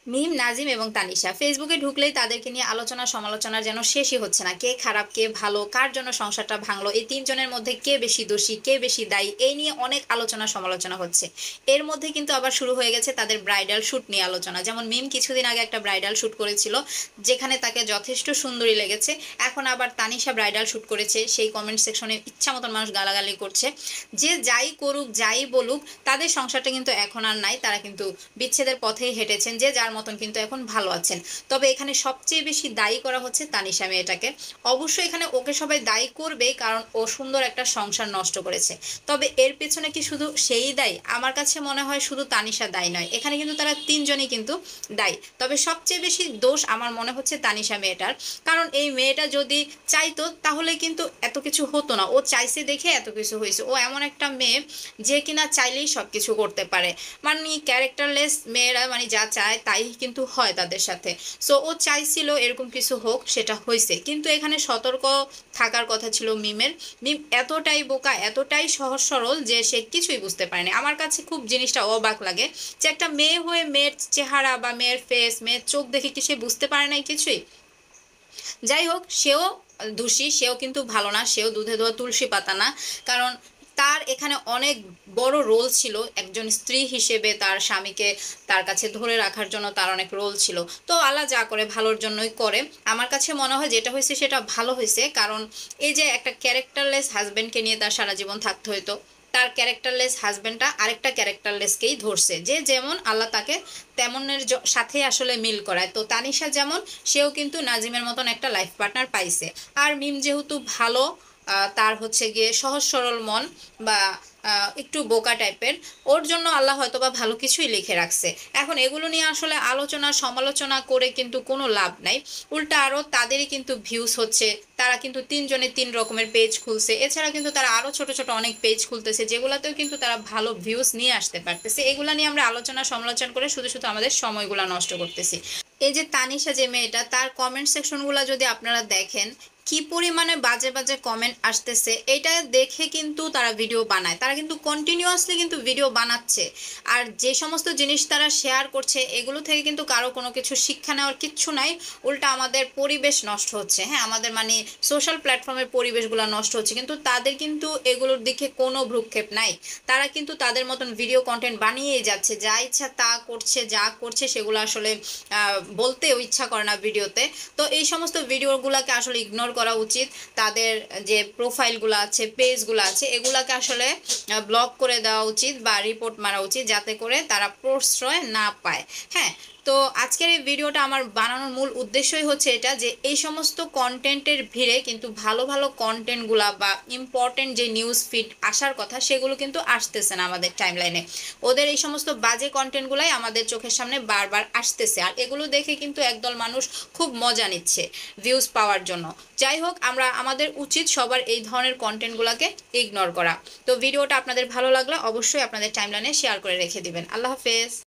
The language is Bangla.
মিম, নাজিম এবং তানিশা ফেসবুকে ঢুকলেই তাদেরকে নিয়ে আলোচনা সমালোচনা যেন শেষই হচ্ছে না। কে খারাপ, কে ভালো, কার জন্য সংসারটা ভাঙলো, এই তিনজনের মধ্যে কে বেশি দোষী, কে বেশি দায়ী, এই নিয়ে অনেক আলোচনা সমালোচনা হচ্ছে। এর মধ্যে কিন্তু আবার শুরু হয়ে গেছে তাদের ব্রাইডাল শুট নিয়ে আলোচনা। যেমন মিম কিছুদিন আগে একটা ব্রাইডাল শুট করেছিল, যেখানে তাকে যথেষ্ট সুন্দরী লেগেছে। এখন আবার তানিশা ব্রাইডাল শুট করেছে, সেই কমেন্ট সেকশনে ইচ্ছা মতন মানুষ গালাগালি করছে। যে যাই করুক যাই বলুক, তাদের সংসারটা কিন্তু এখন আর নাই, তারা কিন্তু বিচ্ছেদের পথেই হেঁটেছেন, যে যার মতন কিন্তু এখন ভালো আছেন। তবে এখানে সবচেয়ে বেশি দায়ী করা হচ্ছে তানিশা মেয়েটাকে। অবশ্যই এখানে ওকে সবাই দায়ী করবে, কারণ ও সুন্দর একটা সংসার নষ্ট করেছে। তবে এর পেছনে কি শুধু সেই দায়ী? আমার কাছে মনে হয় শুধু তানিশা দায়ী নয়, এখানে কিন্তু তারা তিনজনই কিন্তু দায়ী। তবে সবচেয়ে বেশি দোষ আমার মনে হচ্ছে তানিশা মেয়েটার। কারণ এই মেয়েটা যদি চাইতো তাহলে কিন্তু এত কিছু হতো না। ও চাইছে দেখে এত কিছু হয়েছে। ও এমন একটা মেয়ে যে কিনা চাইলেই সবকিছু করতে পারে। মানে ক্যারেক্টারলেস মেয়েরা মানে যা চায় তাই কিন্তু হয় তাদের সাথে। সো ও চাইছিল এরকম কিছু হোক, সেটা হয়েছে। কিন্তু এখানে সতর্ক থাকার কথা ছিল মিমের। মিম এতটাই বোকা, এতটাই সহজ সরল যে সে কিছুই বুঝতে পারেনি। আমার কাছে খুব জিনিসটা অবাক লাগে যে একটা মেয়ে হয়ে মেয়ের চেহারা বা মেয়ের ফেস, মেয়ের চোখ দেখে কি সে বুঝতে পারে নাই কিছুই? যাই হোক, সেও দোষী, সেও কিন্তু ভালো না, সেও দুধে ধোয়া তুলসী পাতা না। কারণ তার এখানে অনেক বড় রোল ছিল একজন স্ত্রী হিসেবে। তার স্বামীকে তার কাছে ধরে রাখার জন্য তার অনেক রোল ছিল। তো আল্লাহ যা করে ভালোর জন্যই করে। আমার কাছে মনে হয় যেটা হয়েছে সেটা ভালো হয়েছে। কারণ এই যে একটা ক্যারেক্টারলেস হাজবেন্ডকে নিয়ে তার সারা জীবন থাকতে হইতো, তার ক্যারেক্টারলেস হাজবেন্ডটা আরেকটা ক্যারেক্টারলেসকেই ধরছে। যে যেমন আল্লাহ তাকে তেমনের সাথে আসলে মিল করায়। তো তানিশা যেমন, সেও কিন্তু নাজিমের মতন একটা লাইফ পার্টনার পাইছে। আর মিম যেহেতু ভালো, তার হচ্ছে গিয়ে সহজ সরল মন, বা একটু বোকা টাইপের, ওর জন্য আল্লাহ হয়তো বা ভালো কিছুই লিখে রাখছে। এখন এগুলো নিয়ে আসলে আলোচনা সমালোচনা করে কিন্তু কোনো লাভ নাই। উল্টা আরও তাদেরই কিন্তু ভিউজ হচ্ছে। তারা কিন্তু তিনজনে তিন রকমের পেজ খুলছে, এছাড়া কিন্তু তারা আরও ছোট ছোট অনেক পেজ খুলতেছে, যেগুলোতেও কিন্তু তারা ভালো ভিউজ নিয়ে আসতে পারতেছে। এগুলা নিয়ে আমরা আলোচনা সমালোচনা করে শুধু শুধু আমাদের সময়গুলো নষ্ট করতেছি। এই যে তানিশা যে মেয়েটা, তার কমেন্ট সেকশনগুলো যদি আপনারা দেখেন, কি পরিমাণে বাজে বাজে কমেন্ট আসতেছে, এটা দেখে কিন্তু তারা ভিডিও বানায়। তারা কিন্তু কন্টিনিউয়াসলি কিন্তু ভিডিও বানাচ্ছে। আর যে সমস্ত জিনিস তারা শেয়ার করছে, এগুলো থেকে কিন্তু কারো কোনো কিছু শিক্ষা নেওয়ার কিচ্ছু নাই। উল্টা আমাদের পরিবেশ নষ্ট হচ্ছে। হ্যাঁ, আমাদের মানে সোশ্যাল প্ল্যাটফর্মের পরিবেশগুলো নষ্ট হচ্ছে, কিন্তু তাদের কিন্তু এগুলোর দিকে কোনো ভ্রুক্ষেপ নাই। তারা কিন্তু তাদের মতন ভিডিও কন্টেন্ট বানিয়েই যাচ্ছে, যা ইচ্ছা তা করছে, যা করছে সেগুলো আসলে বলতেও ইচ্ছা করে না ভিডিওতে। তো এই সমস্ত ভিডিওগুলোকে আসলে ইগনোর করা উচিত। তাদের যে প্রোফাইলগুলো আছে, পেজগুলো আছে, এগুলাকে আসলে ব্লক করে দেওয়া উচিত বা রিপোর্ট মারা উচিত, যাতে করে তারা প্রশ্রয় না পায়। হ্যাঁ, তো আজকের এই ভিডিওটা আমার বানানোর মূল উদ্দেশ্যই হচ্ছে এটা, যে এই সমস্ত কন্টেন্টের ভিড়ে কিন্তু ভালো ভালো কন্টেন্টগুলা বা ইম্পর্টেন্ট যে নিউজ ফিড আসার কথা, সেগুলো কিন্তু আসতেছে না আমাদের টাইমলাইনে। ওদের এই সমস্ত বাজে কন্টেন্টগুলাই আমাদের চোখের সামনে বারবার আসতেছে, আর এগুলো দেখে কিন্তু একদল মানুষ খুব মজা নিচ্ছে ভিউজ পাওয়ার জন্য। যাই হোক, আমরা আমাদের উচিত সবার এই ধরনের কন্টেন্টগুলোকে ইগনোর করা। তো ভিডিওটা আপনাদের ভালো লাগলে অবশ্যই আপনাদের টাইমলাইনে শেয়ার করে রেখে দিবেন। আল্লাহ হাফেজ।